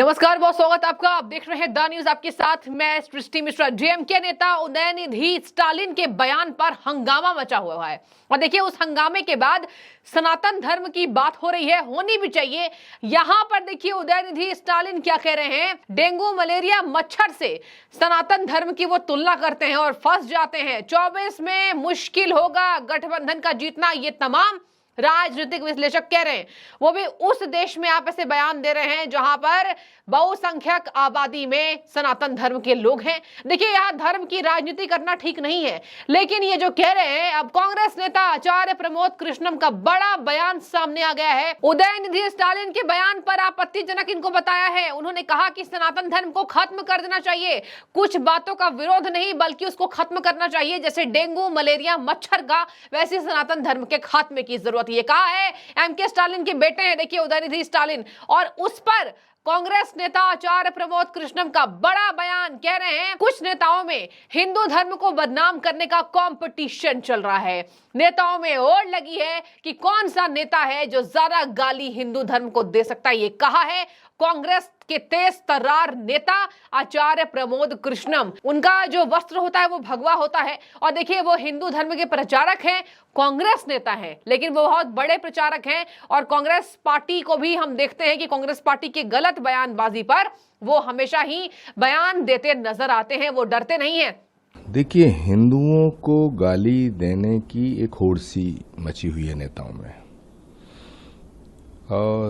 नमस्कार, बहुत स्वागत आपका। आप देख रहे हैं द न्यूज, आपके साथ मैं सृष्टि मिश्रा। डीएमके नेता उदयनिधि स्टालिन के बयान पर हंगामा मचा हुआ है और देखिए उस हंगामे के बाद सनातन धर्म की बात हो रही है, होनी भी चाहिए। यहां पर देखिए उदयनिधि स्टालिन क्या कह रहे हैं। डेंगू मलेरिया मच्छर से सनातन धर्म की वो तुलना करते हैं और फंस जाते हैं। 24 में मुश्किल होगा गठबंधन का जीतना, ये तमाम राजनीतिक विश्लेषक कह रहे हैं। वो भी उस देश में आप ऐसे बयान दे रहे हैं जहां पर बहुसंख्यक आबादी में सनातन धर्म के लोग हैं। देखिए यहां धर्म की राजनीति करना ठीक नहीं है, लेकिन ये जो कह रहे हैं, अब कांग्रेस नेता आचार्य प्रमोद कृष्णम का बड़ा बयान सामने आ गया है। उदयनिधि स्टालिन के बयान पर आपत्तिजनक इनको बताया है। उन्होंने कहा कि सनातन धर्म को खत्म कर देना चाहिए, कुछ बातों का विरोध नहीं बल्कि उसको खत्म करना चाहिए। जैसे डेंगू मलेरिया मच्छर का, वैसे सनातन धर्म के खात्मे की जरूरत। ये कहा है एमके स्टालिन के बेटे हैं देखिए उदयनिधि स्टालिन, और उस पर कांग्रेस नेता आचार्य प्रमोद कृष्णम का बड़ा बयान। कह रहे हैं कुछ नेताओं में हिंदू धर्म को बदनाम करने का कंपटीशन चल रहा है। नेताओं में होड़ लगी है कि कौन सा नेता है जो ज्यादा गाली हिंदू धर्म को दे सकता है। ये कहा है कांग्रेस के तेज तर्रार नेता आचार्य प्रमोद कृष्णम। उनका जो वस्त्र होता है वो भगवा होता है और देखिए वो हिंदू धर्म के प्रचारक हैं, कांग्रेस नेता हैं, लेकिन वो बहुत बड़े प्रचारक हैं। और कांग्रेस पार्टी को भी हम देखते हैं कि कांग्रेस पार्टी के गलत बयानबाजी पर वो हमेशा ही बयान देते नजर आते हैं, वो डरते नहीं है। देखिए, हिंदुओं को गाली देने की एक होड़ सी मची हुई है नेताओं में।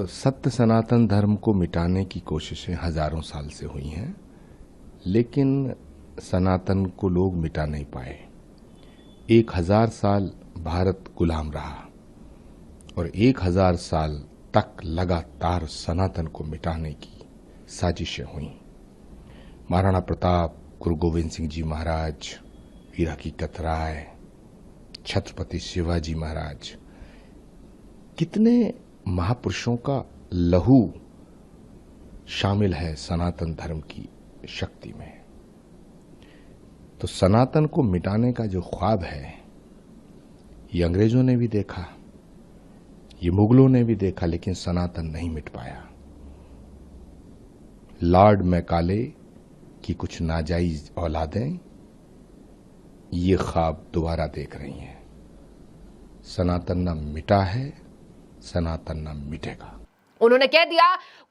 सत्य सनातन धर्म को मिटाने की कोशिशें हजारों साल से हुई हैं, लेकिन सनातन को लोग मिटा नहीं पाए। 1000 साल भारत गुलाम रहा और 1000 साल तक लगातार सनातन को मिटाने की साजिशें हुई। महाराणा प्रताप, गुरु गोविंद सिंह जी महाराज, वीर हकीकत राय, छत्रपति शिवाजी महाराज, कितने महापुरुषों का लहू शामिल है सनातन धर्म की शक्ति में। तो सनातन को मिटाने का जो ख्वाब है, ये अंग्रेजों ने भी देखा, ये मुगलों ने भी देखा, लेकिन सनातन नहीं मिट पाया। लॉर्ड मैकाले की कुछ नाजायज औलादें ये ख्वाब दोबारा देख रही हैं। सनातन न मिटा है, सनातन न मिटेगा। उन्होंने कह दिया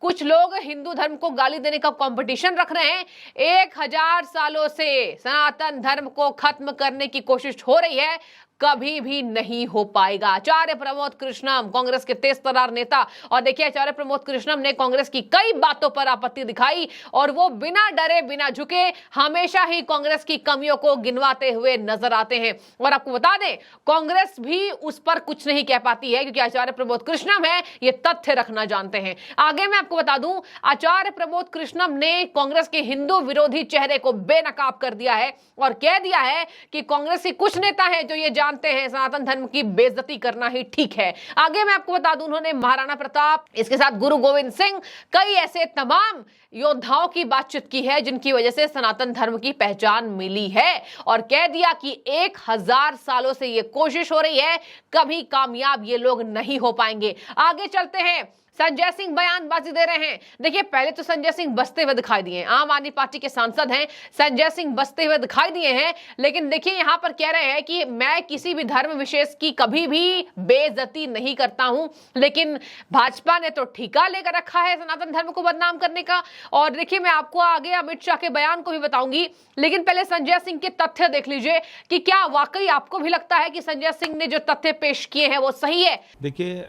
कुछ लोग हिंदू धर्म को गाली देने का कंपटीशन रख रहे हैं। 1000 सालों से सनातन धर्म को खत्म करने की कोशिश हो रही है, कभी भी नहीं हो पाएगा। आचार्य प्रमोद कृष्णम कांग्रेस के तेज तर्रार नेता। और देखिए आचार्य प्रमोद कृष्णम ने कांग्रेस की कई बातों पर आपत्ति दिखाई और वो बिना डरे बिना झुके हमेशा ही कांग्रेस की कमियों को गिनवाते हुए नजर आते हैं। और आपको बता दें कांग्रेस भी उस पर कुछ नहीं कह पाती है, क्योंकि आचार्य प्रमोद कृष्णम है, ये तथ्य रखना जानते हैं। आगे मैं आपको बता दूं, आचार्य प्रमोद कृष्णम ने कांग्रेस के हिंदू विरोधी चेहरे को बेनकाब कर दिया है और कह दिया है कि कांग्रेस के कुछ नेता हैं जो ये जानते हैं सनातन धर्म की बेइज्जती करना ही ठीक है। आगे मैं आपको बता दूं, उन्होंने महाराणा प्रताप, इसके साथ गुरु गोविंद सिंह, कई ऐसे तमाम योद्धाओं की बातचीत की है जिनकी वजह से सनातन धर्म की पहचान मिली है और कह दिया कि 1000 सालों से ये कोशिश हो रही है, कभी कामयाब ये लोग नहीं हो पाएंगे। आगे चलते हैं, संजय सिंह बयानबाजी दे रहे हैं। देखिए पहले तो संजय सिंह बसते हुए दिखाई दिए, आम आदमी पार्टी के सांसद हैं, संजय सिंह बसते हुए दिखाई दिए हैं, लेकिन देखिए यहां पर कह रहे हैं कि मैं किसी भी धर्म विशेष की कभी भी बेइज्जती नहीं करता हूं, लेकिन भाजपा ने तो ठिका लेकर रखा है सनातन धर्म को बदनाम करने का। और देखिए मैं आपको आगे अमित शाह के बयान को भी बताऊंगी, लेकिन पहले संजय सिंह के तथ्य देख लीजिए कि क्या वाकई आपको भी लगता है कि संजय सिंह ने जो तथ्य पेश किए हैं वो सही है। देखिए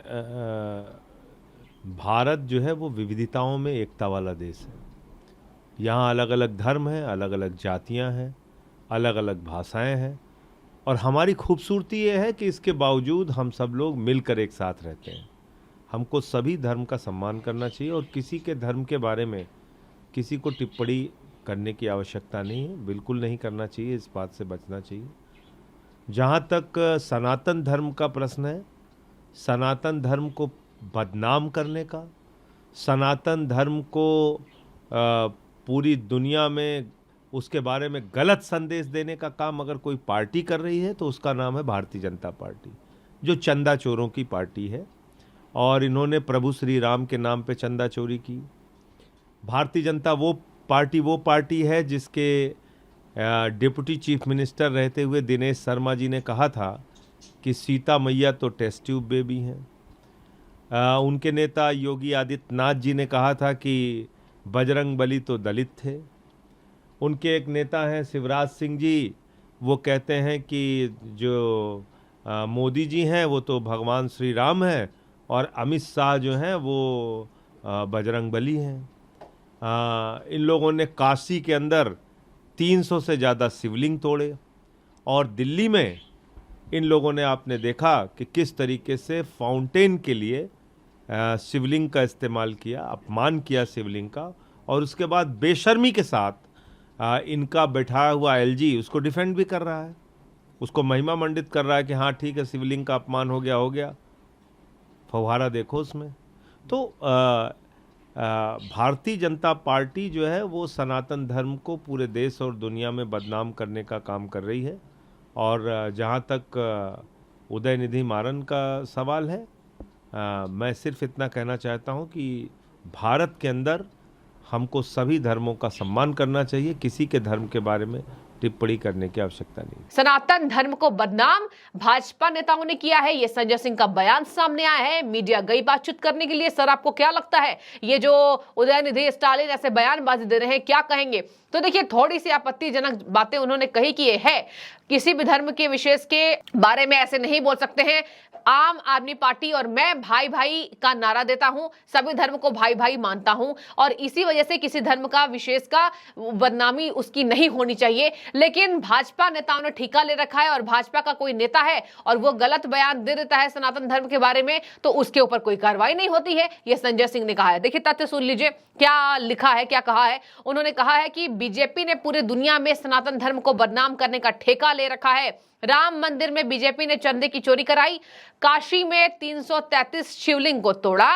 भारत जो है वो विविधताओं में एकता वाला देश है। यहाँ अलग अलग धर्म हैं, अलग अलग जातियाँ हैं, अलग अलग भाषाएं हैं, और हमारी खूबसूरती ये है कि इसके बावजूद हम सब लोग मिलकर एक साथ रहते हैं। हमको सभी धर्म का सम्मान करना चाहिए और किसी के धर्म के बारे में किसी को टिप्पणी करने की आवश्यकता नहीं है, बिल्कुल नहीं करना चाहिए, इस बात से बचना चाहिए। जहाँ तक सनातन धर्म का प्रश्न है, सनातन धर्म को बदनाम करने का, सनातन धर्म को पूरी दुनिया में उसके बारे में गलत संदेश देने का काम अगर कोई पार्टी कर रही है तो उसका नाम है भारतीय जनता पार्टी, जो चंदा चोरों की पार्टी है। और इन्होंने प्रभु श्री राम के नाम पे चंदा चोरी की, भारतीय जनता वो पार्टी है जिसके डिप्टी चीफ मिनिस्टर रहते हुए दिनेश शर्मा जी ने कहा था कि सीता मैया तो टेस्ट ट्यूब बेबी हैं। उनके नेता योगी आदित्यनाथ जी ने कहा था कि बजरंग बली तो दलित थे। उनके एक नेता हैं शिवराज सिंह जी, वो कहते हैं कि जो मोदी जी हैं वो तो भगवान श्री राम हैं और अमित शाह जो हैं वो बजरंग बली हैं। इन लोगों ने काशी के अंदर 300 से ज़्यादा शिवलिंग तोड़े और दिल्ली में इन लोगों ने, आपने देखा कि किस तरीके से फाउंटेन के लिए शिवलिंग का इस्तेमाल किया, अपमान किया शिवलिंग का, और उसके बाद बेशर्मी के साथ इनका बैठाया हुआ एलजी उसको डिफेंड भी कर रहा है, उसको महिमा मंडित कर रहा है कि हाँ ठीक है शिवलिंग का अपमान हो गया। फव्वारा देखो उसमें। तो भारतीय जनता पार्टी जो है वो सनातन धर्म को पूरे देश और दुनिया में बदनाम करने का काम कर रही है। और जहाँ तक उदयनिधि मारन का सवाल है, मैं सिर्फ इतना कहना चाहता हूँ कि भारत के अंदर हमको सभी धर्मों का सम्मान करना चाहिए, किसी के धर्म के बारे में टिप्पणी करने की आवश्यकता नहीं। सनातन धर्म को बदनाम भाजपा नेताओं ने किया है, ये संजय सिंह का बयान सामने आया है। मीडिया गई बातचीत करने के लिए। सर आपको क्या लगता है, ये जो उदयनिधि स्टालिन ऐसे बयानबाजी दे रहे हैं, क्या कहेंगे? तो देखिए, थोड़ी सी आपत्तिजनक बातें उन्होंने कही कि ये है, किसी भी धर्म के विशेष के बारे में ऐसे नहीं बोल सकते हैं। आम आदमी पार्टी और मैं भाई भाई का नारा देता हूं, सभी धर्म को भाई भाई मानता हूं और इसी वजह से किसी धर्म का विशेष का बदनामी उसकी नहीं होनी चाहिए। लेकिन भाजपा नेताओं ने ठेका ले रखा है और भाजपा का कोई नेता है और वो गलत बयान दे देता है सनातन धर्म के बारे में, तो उसके ऊपर कोई कार्रवाई नहीं होती है, ये संजय सिंह ने कहा है। देखिए तथ्य सुन लीजिए, क्या लिखा है, क्या कहा है। उन्होंने कहा है कि बीजेपी ने पूरी दुनिया में सनातन धर्म को बदनाम करने का ठेका ले रखा है। राम मंदिर में बीजेपी ने चंदे की चोरी कराई, काशी में 333 शिवलिंग को तोड़ा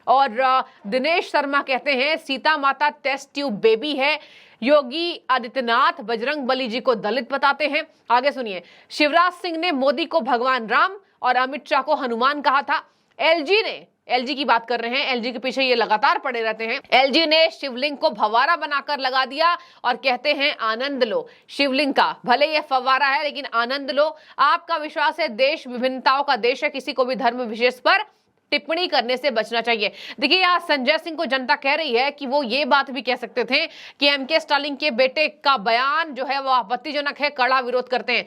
और दिनेश शर्मा कहते हैं सीता माता टेस्ट ट्यूब बेबी है। योगी आदित्यनाथ बजरंग बली जी को दलित बताते हैं। आगे सुनिए, शिवराज सिंह ने मोदी को भगवान राम और अमित शाह को हनुमान कहा था। एलजी की बात कर रहे हैं, एलजी के पीछे ये लगातार पड़े रहते हैं। एलजी ने शिवलिंग को फव्वारा बनाकर लगा दिया और कहते हैं आनंद लो शिवलिंग का, भले ये फव्वारा है लेकिन आनंद लो। आपका विश्वास है देश विभिन्नताओं का देश है, किसी को भी धर्म विशेष पर टिप्पणी करने से बचना चाहिए। देखिए यहाँ संजय सिंह को जनता कह रही है कि वो ये बात भी कह सकते थे कि एमके स्टालिन के बेटे का बयान जो है वो आपत्तिजनक है, कड़ा विरोध करते हैं।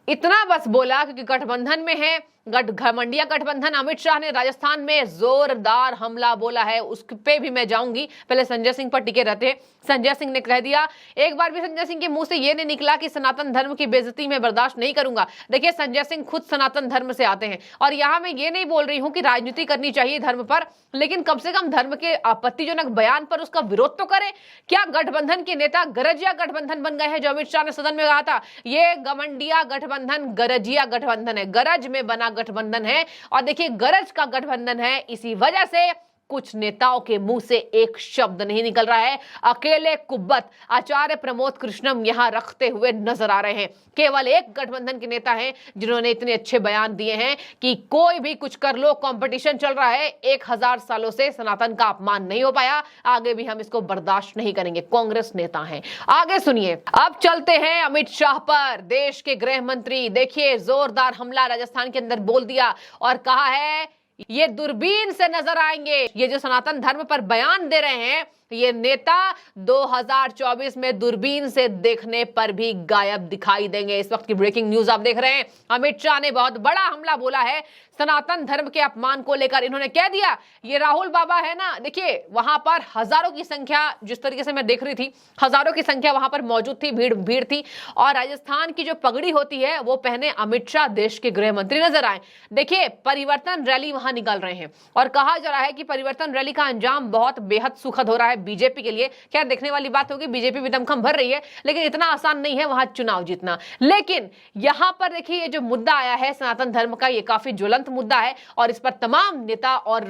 इतना बस बोला क्योंकि गठबंधन में है, घमंडिया गठबंधन। अमित शाह ने राजस्थान में जोरदार हमला बोला है, उस पे भी मैं जाऊंगी, पहले संजय सिंह पर टिके रहते हैं। संजय सिंह ने कह दिया, एक बार भी संजय सिंह के मुंह से ये नहीं निकला कि सनातन धर्म की बेइज्जती मैं बर्दाश्त नहीं करूंगा। देखिए संजय सिंह खुद सनातन धर्म से आते हैं और यहां मैं ये नहीं बोल रही हूं कि राजनीति करनी चाहिए धर्म पर, लेकिन कम से कम धर्म के आपत्तिजनक बयान पर उसका विरोध तो करें। क्या गठबंधन के नेता गरजिया गठबंधन बन गए हैं, जो अमित शाह ने सदन में कहा था ये गमंडिया गठबंधन गरजिया गठबंधन है, गरज में बना गठबंधन है। और देखिए गरज का गठबंधन है, इसी वजह से कुछ नेताओं के मुंह से एक शब्द नहीं निकल रहा है। अकेले कुब्बत आचार्य प्रमोद कृष्णम यहां रखते हुए नजर आ रहे हैं। केवल एक गठबंधन के नेता हैं जिन्होंने इतने अच्छे बयान दिए हैं कि कोई भी कुछ कर लो, कंपटीशन चल रहा है, 1000 सालों से सनातन का अपमान नहीं हो पाया, आगे भी हम इसको बर्दाश्त नहीं करेंगे। कांग्रेस नेता हैं। आगे सुनिए, अब चलते हैं अमित शाह पर। देश के गृह मंत्री देखिए जोरदार हमला राजस्थान के अंदर बोल दिया और कहा है ये दूरबीन से नजर आएंगे। ये जो सनातन धर्म पर बयान दे रहे हैं ये नेता 2024 में दूरबीन से देखने पर भी गायब दिखाई देंगे। इस वक्त की ब्रेकिंग न्यूज आप देख रहे हैं। अमित शाह ने बहुत बड़ा हमला बोला है सनातन धर्म के अपमान को लेकर। इन्होंने कह दिया ये राहुल बाबा है ना, देखिए वहां पर हजारों की संख्या, जिस तरीके से मैं देख रही थी, हजारों की संख्या वहां पर मौजूद थी, भीड़ थी। और राजस्थान की जो पगड़ी होती है वो पहने अमित शाह देश के गृह मंत्री नजर आए। देखिए परिवर्तन रैली वहां निकाल रहे हैं और कहा जा रहा है कि परिवर्तन रैली का अंजाम बहुत बेहद सुखद हो रहा है बीजेपी के लिए। खैर देखने वाली बात होगी, बीजेपी भी दमखम भर रही है, लेकिन इतना आसान नहीं है वहां चुनाव जीतना। लेकिन यहां पर देखिए ये जो मुद्दा आया है सनातन धर्म का, ये काफी ज्वलंत मुद्दा है और इस पर तमाम नेता और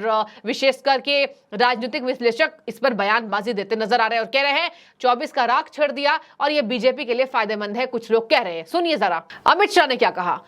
विशेष करके राजनीतिक विश्लेषक इस पर बयानबाजी देते नजर आ रहे हैं और कह रहे हैं 24 का राख छेड़ दिया और ये बीजेपी के लिए फायदेमंद है, कुछ लोग कह रहे हैं। सुनिए जरा अमित शाह ने क्या कहा।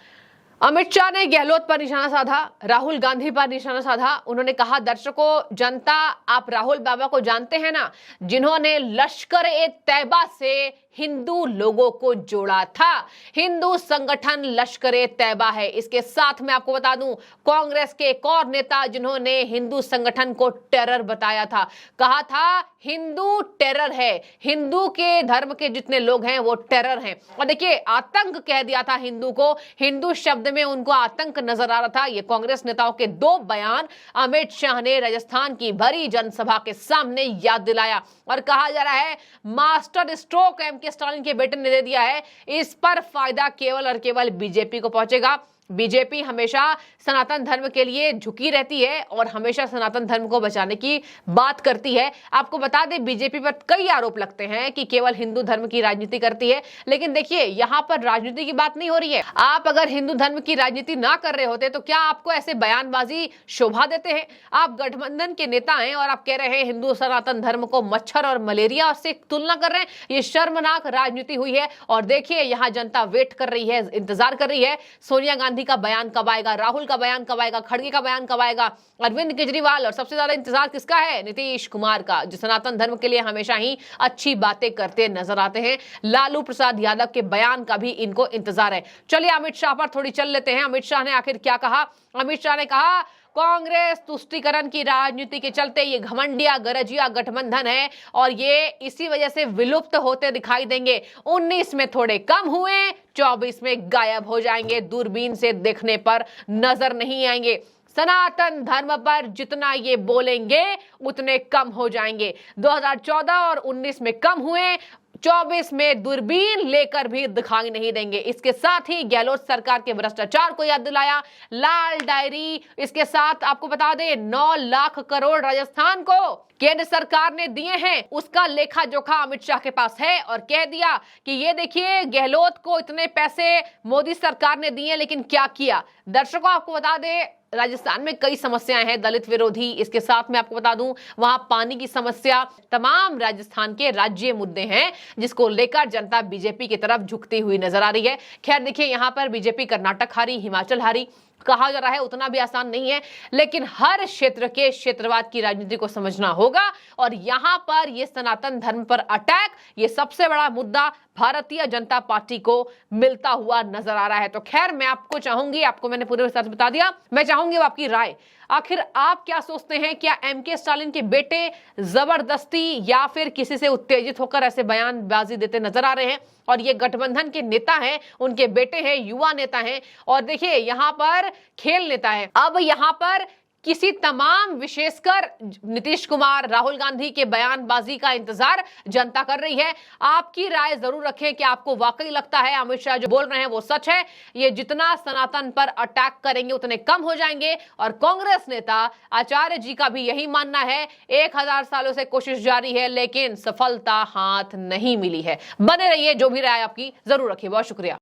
अमित शाह ने गहलोत पर निशाना साधा, राहुल गांधी पर निशाना साधा। उन्होंने कहा, दर्शकों, जनता, आप राहुल बाबा को जानते हैं ना, जिन्होंने लश्कर ए तैयबा से हिंदू लोगों को जोड़ा था। हिंदू संगठन लश्कर ए तैयबा है। इसके साथ मैं आपको बता दूं, कांग्रेस के एक और नेता जिन्होंने हिंदू संगठन को टेरर बताया था, कहा था हिंदू टेरर है, हिंदू के धर्म के जितने लोग हैं वो टेरर हैं। और देखिए, आतंक कह दिया था हिंदू को, हिंदू शब्द में उनको आतंक नजर आ रहा था। ये कांग्रेस नेताओं के दो बयान अमित शाह ने राजस्थान की भरी जनसभा के सामने याद दिलाया। और कहा जा रहा है मास्टर स्ट्रोक के स्टालिन के बेटे ने दे दिया है। इस पर फायदा केवल और केवल बीजेपी को पहुंचेगा। बीजेपी हमेशा सनातन धर्म के लिए झुकी रहती है और हमेशा सनातन धर्म को बचाने की बात करती है। आपको बता दें, बीजेपी पर कई आरोप लगते हैं कि केवल हिंदू धर्म की राजनीति करती है, लेकिन देखिए, यहां पर राजनीति की बात नहीं हो रही है। आप अगर हिंदू धर्म की राजनीति ना कर रहे होते तो क्या आपको ऐसे बयानबाजी शोभा देते हैं? आप गठबंधन के नेता हैं और आप कह रहे हैं हिंदू सनातन धर्म को मच्छर और मलेरिया से तुलना कर रहे हैं। ये शर्मनाक राजनीति हुई है। और देखिए, यहां जनता वेट कर रही है, इंतजार कर रही है, सोनिया गांधी का बयान कब आएगा, राहुल का बयान कब आएगा, खड़गे का बयान कब आएगा, अरविंद केजरीवाल, और सबसे ज्यादा इंतजार किसका है? नीतीश कुमार का, जो सनातन धर्म के लिए हमेशा ही अच्छी बातें करते नजर आते हैं। लालू प्रसाद यादव के बयान का भी इनको इंतजार है। चलिए अमित शाह पर थोड़ी चल लेते हैं। अमित शाह ने आखिर क्या कहा? अमित शाह ने कहा, कांग्रेस तुष्टीकरण की राजनीति के चलते ये घमंडिया गरजिया गठबंधन है और ये इसी वजह से विलुप्त होते दिखाई देंगे। 19 में थोड़े कम हुए, 24 में गायब हो जाएंगे, दूरबीन से देखने पर नजर नहीं आएंगे। सनातन धर्म पर जितना ये बोलेंगे उतने कम हो जाएंगे। 2014 और 19 में कम हुए, 24 में दूरबीन लेकर भी दिखाई नहीं देंगे। इसके साथ ही गहलोत सरकार के भ्रष्टाचार को याद दिलाया, लाल डायरी। इसके साथ आपको बता दें, 9 लाख करोड़ राजस्थान को केंद्र सरकार ने दिए हैं, उसका लेखा जोखा अमित शाह के पास है। और कह दिया कि ये देखिए, गहलोत को इतने पैसे मोदी सरकार ने दिए, लेकिन क्या किया। दर्शकों, आपको बता दें, राजस्थान में कई समस्याएं हैं दलित विरोधी। इसके साथ मैं आपको बता दूं, वहां पानी की समस्या, तमाम राजस्थान के राज्य मुद्दे हैं जिसको लेकर जनता बीजेपी की तरफ झुकती हुई नजर आ रही है। खैर देखिए, यहां पर बीजेपी कर्नाटक हारी, हिमाचल हारी, कहा जा रहा है उतना भी आसान नहीं है, लेकिन हर क्षेत्र के क्षेत्रवाद की राजनीति को समझना होगा। और यहां पर ये सनातन धर्म पर अटैक, ये सबसे बड़ा मुद्दा भारतीय जनता पार्टी को मिलता हुआ नजर आ रहा है। तो खैर, मैं आपको चाहूंगी, आपको मैंने पूरे विस्तार से बता दिया, मैं चाहूंगी वो आपकी राय। आखिर आप क्या सोचते हैं? क्या एमके स्टालिन के बेटे जबरदस्ती या फिर किसी से उत्तेजित होकर ऐसे बयानबाजी देते नजर आ रहे हैं? और ये गठबंधन के नेता हैं, उनके बेटे हैं, युवा नेता हैं, और देखिए यहाँ पर खेल नेता है। अब यहाँ पर किसी तमाम, विशेषकर नीतीश कुमार, राहुल गांधी के बयानबाजी का इंतजार जनता कर रही है। आपकी राय जरूर रखें कि आपको वाकई लगता है अमित शाह जो बोल रहे हैं वो सच है, ये जितना सनातन पर अटैक करेंगे उतने कम हो जाएंगे। और कांग्रेस नेता आचार्य जी का भी यही मानना है, 1000 सालों से कोशिश जारी है लेकिन सफलता हाथ नहीं मिली है। बने रहिए, जो भी राय आपकी जरूर रखिए। बहुत शुक्रिया।